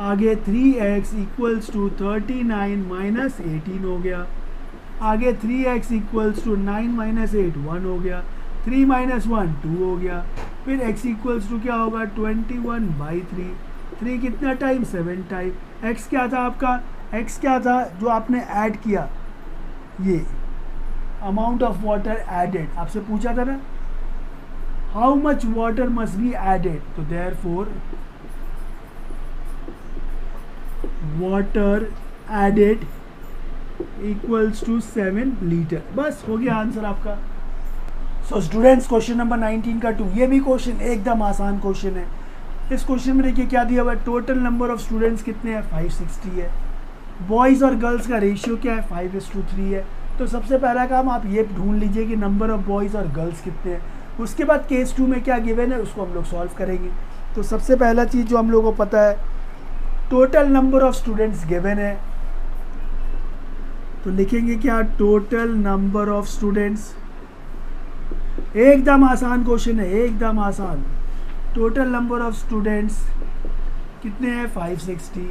Speaker 1: आगे 3x इक्वल्स टू 39 माइनस 18 हो गया। आगे 3x इक्वल्स टू 9 माइनस 8 1 हो गया। 3 माइनस 1 2 हो गया। फिर x इक्वल्स टू क्या होगा, 21/3। 3 कितना टाइम, 7 टाइम। x क्या था आपका, x क्या था जो आपने ऐड किया, ये अमाउंट ऑफ वाटर एडेड, आपसे पूछा था ना, how much water must be added. तो therefore water added equals to 7 litre. बस हो गया आंसर आपका। सो स्टूडेंट्स, क्वेश्चन नंबर 19 का 2, ये भी क्वेश्चन एकदम आसान क्वेश्चन है। इस क्वेश्चन में देखिए क्या दिया हुआ है, टोटल नंबर ऑफ स्टूडेंट्स कितने हैं, 560 है। बॉयज़ और गर्ल्स का रेशियो क्या है, 5:3 है। तो सबसे पहला काम आप ये ढूंढ लीजिए कि नंबर ऑफ बॉयज़ और गर्ल्स कितने हैं। उसके बाद केस 2 में क्या गिवन है उसको हम लोग सॉल्व करेंगे। तो सबसे पहला चीज़ जो हम लोगों को पता है, total number of students given है, तो लिखेंगे क्या, टोटल नंबर ऑफ स्टूडेंट्स। एकदम आसान क्वेश्चन है, एकदम आसान। टोटल नंबर ऑफ स्टूडेंट्स कितने हैं, 560।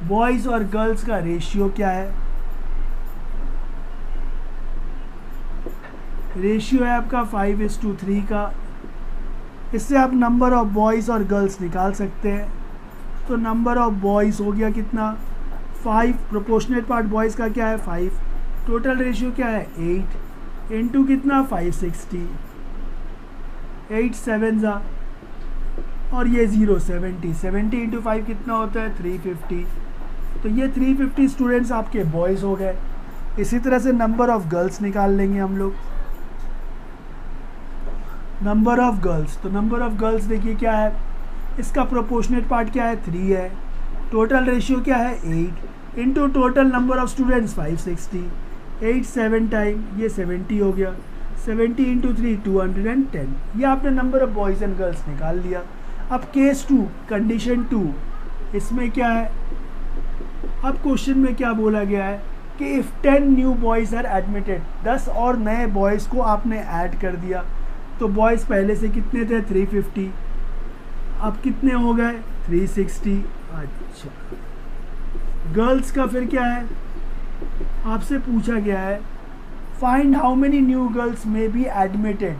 Speaker 1: बॉयज़ और गर्ल्स का रेशियो क्या है, रेशियो है आपका 5:3 का। इससे आप नंबर ऑफ बॉयज़ और गर्ल्स निकाल सकते हैं। तो नंबर ऑफ बॉयज़ हो गया कितना, 5। प्रोपोर्शनेट पार्ट बॉयज़ का क्या है, 5। टोटल रेशियो क्या है, 8 इंटू कितना, 560। 8 7 ज़ा और ये 0 70। 70 इंटू 5 कितना होता है, 350। तो ये 350 स्टूडेंट्स आपके बॉयज़ हो गए। इसी तरह से नंबर ऑफ गर्ल्स निकाल लेंगे हम लोग। नंबर ऑफ गर्ल्स, तो नंबर ऑफ गर्ल्स देखिए क्या है, इसका प्रोपोर्शनेट पार्ट क्या है 3 है, टोटल रेशियो क्या है 8 into total number of students 560, 8 7 time ये 70 हो गया, 70 इंटू 3 210, ये आपने number of boys and girls निकाल लिया। अब केस 2 कंडीशन 2 इसमें क्या है, अब क्वेश्चन में क्या बोला गया है कि if 10 new boys are admitted, 10 और नए बॉयज़ को आपने ऐड कर दिया, तो बॉयज़ पहले से कितने थे 350, अब कितने हो गए 360। अच्छा, गर्ल्स का फिर क्या है, आपसे पूछा गया है find how many new girls may be admitted,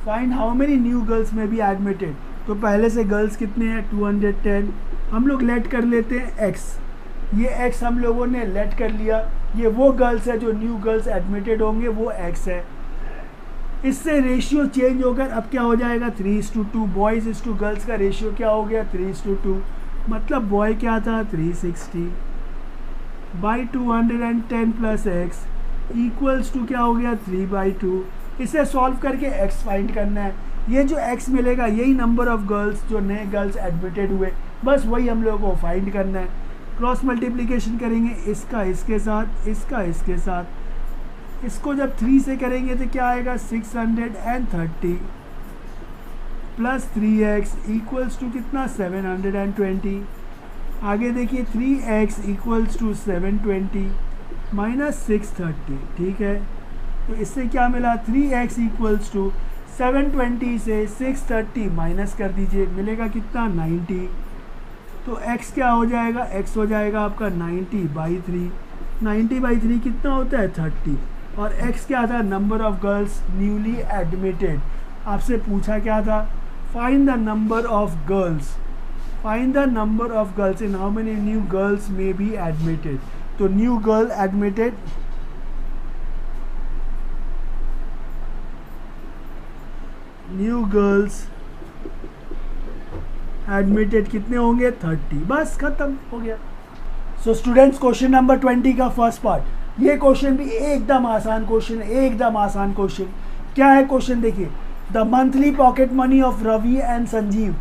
Speaker 1: find how many new girls may be admitted, तो पहले से गर्ल्स कितने हैं 210, हम लोग लेट कर लेते हैं x, ये x हम लोगों ने लेट कर लिया, ये वो गर्ल्स है जो न्यू गर्ल्स एडमिटेड होंगे वो x है। इससे रेशियो चेंज होकर अब क्या हो जाएगा 3:2, बॉयज़ इस टू गर्ल्स का रेशियो क्या हो गया 3:2, मतलब बॉय क्या था 360 by 210 plus x equals to क्या हो गया 3/2। इसे सॉल्व करके x फाइंड करना है, ये जो x मिलेगा यही नंबर ऑफ गर्ल्स जो नए गर्ल्स एडमिटेड हुए, बस वही हम लोगों को फाइंड करना है। क्रॉस मल्टीप्लिकेशन करेंगे इसका इसके साथ, इसका इसके साथ, इसको जब 3 से करेंगे तो क्या आएगा 630 प्लस 3x इक्वल्स टू कितना 720। आगे देखिए 3x इक्वल्स टू 720 माइनस 630, ठीक है, तो इससे क्या मिला 3x इक्वल्स टू 720 से 630 माइनस कर दीजिए, मिलेगा कितना 90, तो x क्या हो जाएगा, x हो जाएगा आपका 90/3, 90/3 कितना होता है 30, और x क्या था number of girls newly admitted. आपसे पूछा क्या था find the number of girls, find the number of girls in how many new girls may be admitted, तो new girl admitted new girls admitted कितने होंगे 30, बस खत्म हो गया। सो स्टूडेंट्स क्वेश्चन नंबर 20 का फर्स्ट पार्ट, ये क्वेश्चन भी एकदम आसान क्वेश्चन है, एकदम आसान क्वेश्चन। क्या है क्वेश्चन देखिए, the monthly pocket money of Ravi and Sanjeev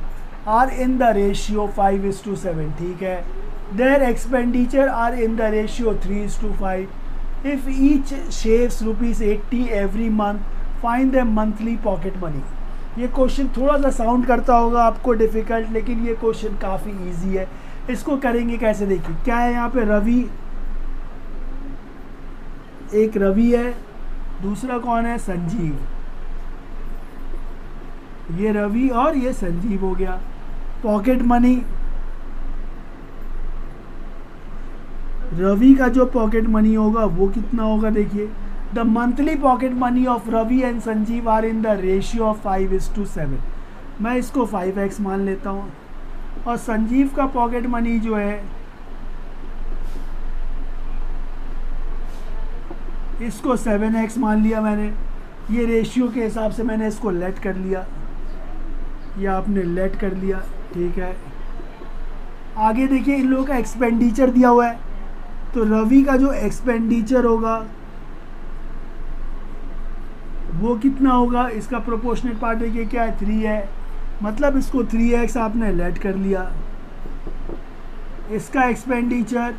Speaker 1: are in the ratio 5:7, ठीक है, their expenditure are in the ratio 3:5, if each saves ₹80 every month find the monthly pocket money. ये क्वेश्चन थोड़ा सा साउंड करता होगा आपको डिफ़िकल्ट, लेकिन ये क्वेश्चन काफ़ी इजी है। इसको करेंगे कैसे देखिए, क्या है यहाँ पे रवि, एक रवि है, दूसरा कौन है संजीव, ये रवि और ये संजीव हो गया। पॉकेट मनी, रवि का जो पॉकेट मनी होगा वो कितना होगा देखिए, the monthly pocket money of Ravi and Sanjeev are in the ratio of 5:7, मैं इसको 5x मान लेता हूँ, और संजीव का पॉकेट मनी जो है इसको 7x मान लिया मैंने, ये रेशियो के हिसाब से मैंने इसको लेट कर लिया, या आपने लेट कर लिया, ठीक है। आगे देखिए इन लोगों का एक्सपेंडिचर दिया हुआ है, तो रवि का जो एक्सपेंडिचर होगा वो कितना होगा, इसका प्रोपोर्शनेट पार्ट देखिए क्या है 3 है, मतलब इसको 3x आपने लेट कर लिया। इसका एक्सपेंडिचर,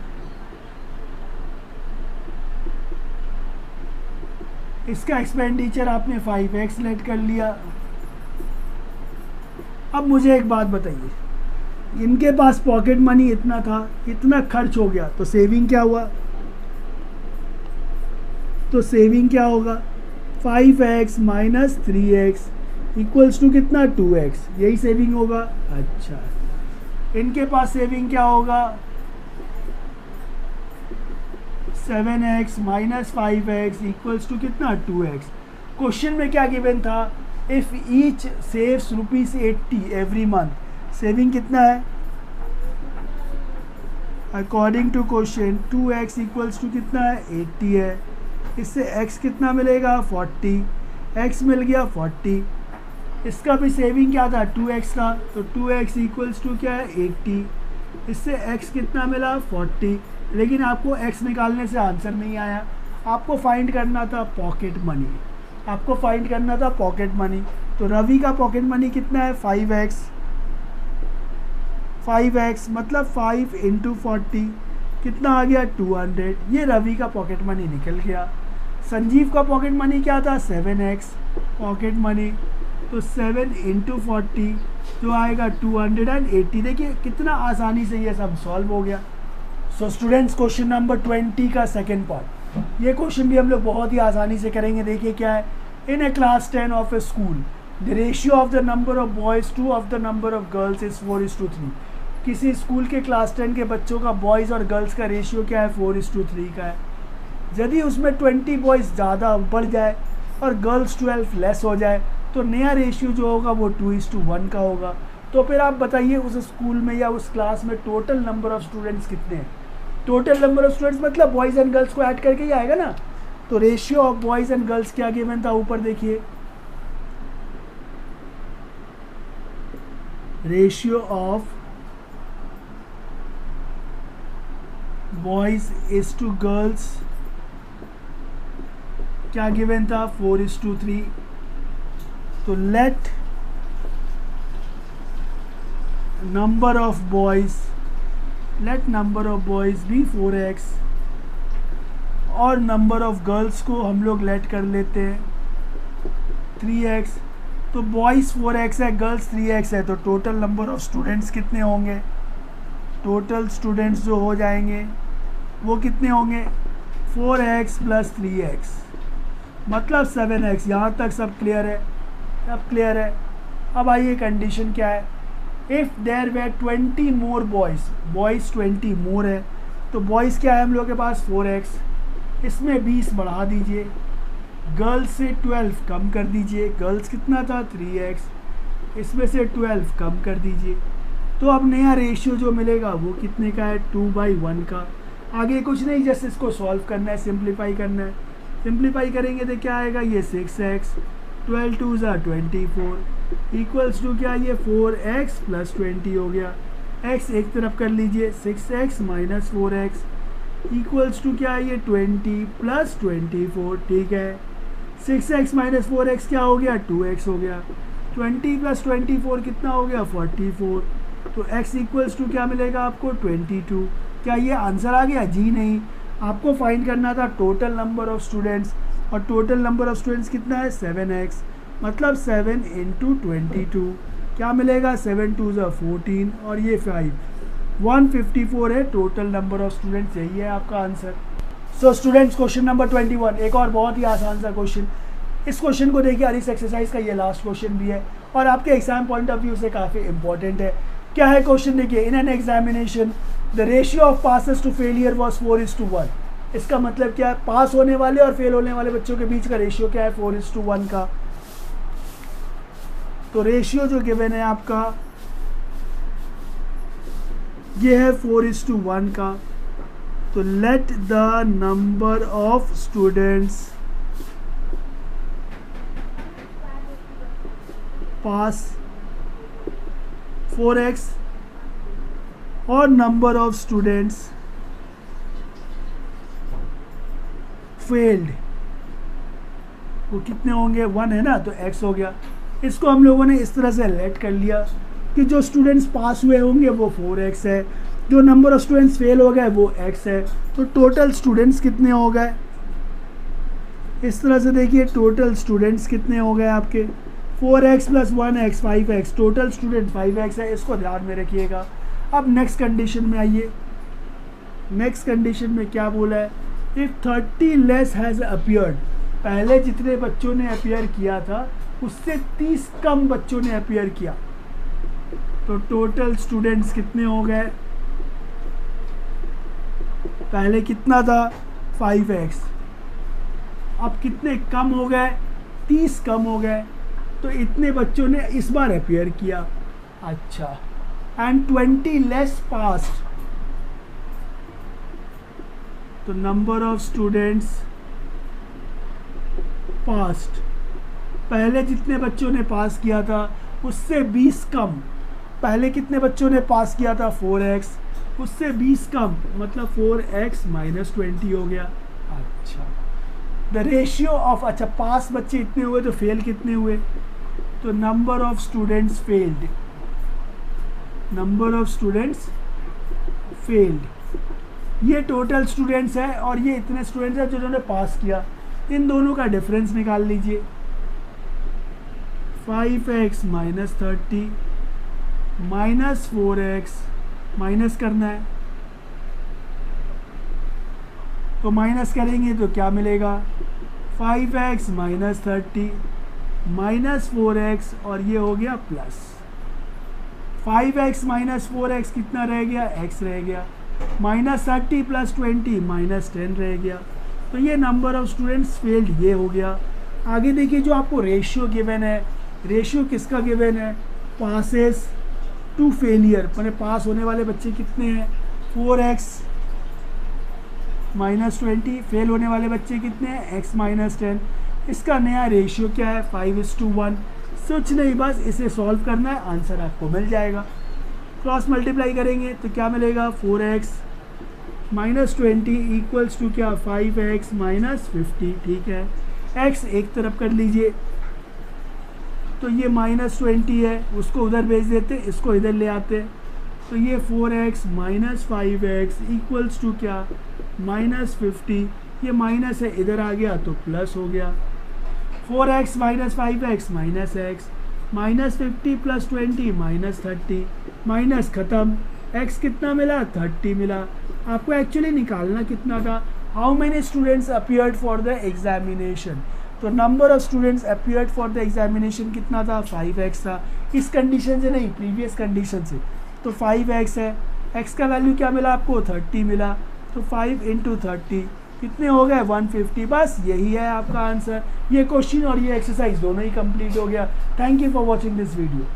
Speaker 1: इसका एक्सपेंडिचर आपने 5x लेट कर लिया। अब मुझे एक बात बताइए, इनके पास पॉकेट मनी इतना था, इतना खर्च हो गया, तो सेविंग क्या हुआ, तो सेविंग क्या होगा 5x minus 3x equals to कितना 2x, यही सेविंग होगा। अच्छा, इनके पास सेविंग क्या होगा 7x minus 5x equals to कितना 2x। क्वेश्चन में क्या गिवन था, if each saves ₹80 every month, saving कितना है according to question 2x equals to कितना है 80 है, इससे x कितना मिलेगा 40, x मिल गया 40। इसका भी सेविंग क्या था 2x था, तो 2x इक्वल्स टू क्या है 80, इससे x कितना मिला 40। लेकिन आपको x निकालने से आंसर नहीं आया, आपको फाइंड करना था पॉकेट मनी, आपको फाइंड करना था पॉकेट मनी। तो रवि का पॉकेट मनी कितना है 5x, 5x मतलब 5 इंटू 40 कितना आ गया 200, ये रवि का पॉकेट मनी निकल गया। संजीव का पॉकेट मनी क्या था 7x पॉकेट मनी, तो 7 इंटू 40 जो आएगा 280। देखिए कितना आसानी से ये सब सॉल्व हो गया। सो स्टूडेंट्स क्वेश्चन नंबर 20 का सेकेंड पार्ट, ये क्वेश्चन भी हम लोग बहुत ही आसानी से करेंगे। देखिए क्या है, in a class 10 of a school the ratio of the number of boys to of the number of girls is 4:3। किसी स्कूल के क्लास 10 के बच्चों का बॉयज़ और गर्ल्स का रेशियो क्या है 4:3 का है। यदि उसमें 20 बॉयज़ ज़्यादा बढ़ जाए और गर्ल्स 12 लेस हो जाए तो नया रेशियो जो होगा वो 2:1 का होगा। तो फिर आप बताइए उस स्कूल में या उस क्लास में टोटल नंबर ऑफ़ स्टूडेंट्स कितने हैं। टोटल नंबर ऑफ़ स्टूडेंट्स मतलब बॉयज़ एंड गर्ल्स को ऐड करके ही आएगा ना। तो ratio of boys and girls क्या गिवन था, ऊपर देखिए ratio of boys is to girls क्या गिवन था 4:3। तो let number of boys be 4x और नंबर ऑफ गर्ल्स को हम लोग लेट कर लेते हैं 3x। तो बॉयज़ 4x है, गर्ल्स 3x है, तो टोटल नंबर ऑफ स्टूडेंट्स कितने होंगे, टोटल स्टूडेंट्स जो हो जाएंगे वो कितने होंगे 4x प्लस 3x मतलब 7x। यहाँ तक सब क्लियर है, सब क्लियर है। अब आइए कंडीशन क्या है, if there were 20 more boys 20 more है, तो बॉयज़ क्या है हम लोग के पास 4x, इसमें 20 बढ़ा दीजिए, गर्ल्स से 12 कम कर दीजिए, गर्ल्स कितना था 3x, इसमें से 12 कम कर दीजिए। तो अब नया रेशियो जो मिलेगा वो कितने का है 2/1 का। आगे कुछ नहीं, जस्ट इसको सॉल्व करना है, सिंप्लीफाई करना है। सिंप्लीफाई करेंगे तो क्या आएगा, ये 6x 12 2 24 इक्वल्स टू क्या, ये 4x प्लस 20 हो गया। x एक तरफ कर लीजिए, 6x minus 4x equals to क्या है, ये 20 प्लस 24। ठीक है, 6x माइनस 4x क्या हो गया 2x हो गया। 20 प्लस 24 कितना हो गया 44। तो x इक्वल्स टू क्या मिलेगा आपको 22। क्या ये आंसर आ गया, जी नहीं, आपको फाइंड करना था टोटल नंबर ऑफ़ स्टूडेंट्स, और टोटल नंबर ऑफ़ स्टूडेंट्स कितना है 7x मतलब 7 इंटू 22 क्या मिलेगा 7 2 14 और ये 5 154 है टोटल नंबर ऑफ़ स्टूडेंट्स। यही है आपका answer. So students question number 21 एक और बहुत ही आसान सा क्वेश्चन। इस क्वेश्चन को देखिए, और इस एक्सरसाइज का ये लास्ट क्वेश्चन भी है और आपके एग्जाम पॉइंट ऑफ व्यू से काफ़ी इंपॉर्टेंट है। क्या है क्वेश्चन, देखिए, in an examination the ratio of passes to failure was 4:1। इसका मतलब क्या है, पास होने वाले और फेल होने वाले बच्चों के बीच का रेशियो क्या है 4:1 का। तो रेशियो जो गिवन है आपका ये है 4:1 का। तो let the number of students pass 4x और नंबर ऑफ स्टूडेंट्स फेल्ड वो कितने होंगे 1 है ना, तो x हो गया। इसको हम लोगों ने इस तरह से लेट कर लिया कि जो स्टूडेंट्स पास हुए होंगे वो 4x है, जो नंबर ऑफ स्टूडेंट्स फेल हो गए वो x है। तो टोटल स्टूडेंट्स कितने हो गए, इस तरह से देखिए टोटल स्टूडेंट्स कितने हो गए आपके 4x plus 1x 5x, total student 5x है, इसको ध्यान में रखिएगा। अब नेक्स्ट कंडीशन में आइए, नेक्स्ट कंडीशन में क्या बोला है, इफ़ 30 लेस हैज़ अपीयर्ड, पहले जितने बच्चों ने अपीयर किया था उससे 30 कम बच्चों ने अपीयर किया, तो टोटल स्टूडेंट्स कितने हो गए, पहले कितना था 5x, अब कितने कम हो गए 30 कम हो गए, तो इतने बच्चों ने इस बार अपीयर किया। अच्छा, एंड 20 लेस पास्ड, तो नंबर ऑफ स्टूडेंट्स पास्ड, पहले जितने बच्चों ने पास किया था उससे 20 कम, पहले कितने बच्चों ने पास किया था 4x, उससे 20 कम मतलब 4x माइनस 20 हो गया। अच्छा, द रेशियो ऑफ, अच्छा पास बच्चे इतने हुए तो फेल कितने हुए, तो number of students failed, number of students failed, ये टोटल स्टूडेंट्स है और ये इतने स्टूडेंट्स हैं जिन्होंने पास किया। इन दोनों का डिफरेंस निकाल लीजिए। 5x minus 30 minus 4x, minus करना है तो माइनस करेंगे तो क्या मिलेगा, 5x माइनस 30 माइनस 4x और ये हो गया प्लस 5x माइनस 4x कितना रह गया, x रह गया, माइनस 30 प्लस 20 माइनस 10 रह गया। तो ये नंबर ऑफ स्टूडेंट्स फेल्ड ये हो गया। आगे देखिए जो आपको रेशियो गिवन है, रेशियो किसका गिवन है, पासेस टू फेलियर, मैंने पास होने वाले बच्चे कितने हैं, 4x माइनस 20, फेल होने वाले बच्चे कितने हैं, x माइनस 10। इसका नया रेशियो क्या है, 5:1। कुछ नहीं, बस इसे सॉल्व करना है, आंसर आपको मिल जाएगा। क्रॉस मल्टीप्लाई करेंगे तो क्या मिलेगा, 4x माइनस 20 इक्वल्स टू क्या, 5x माइनस 50। ठीक है, x एक तरफ कर लीजिए तो ये माइनस 20 है, उसको उधर भेज देते, इसको इधर ले आते, तो ये 4x minus 5x equals to क्या, माइनस 50। ये माइनस है, इधर आ गया तो प्लस हो गया, 4x minus 5x minus x, minus 50 plus 20 minus 30, minus ख़त्म, x कितना मिला, 30 मिला। आपको एक्चुअली निकालना कितना था, how many students appeared for the examination, तो number of students appeared for the examination कितना था, 5x था। इस कंडीशन से नहीं, प्रीवियस कंडीशन से, तो 5x है, x का वैल्यू क्या मिला आपको, 30 मिला, तो 5 इंटू 30 कितने हो गए, 150। बस यही है आपका आंसर। ये क्वेश्चन और ये एक्सरसाइज दोनों ही कंप्लीट हो गया। Thank you for watching this video.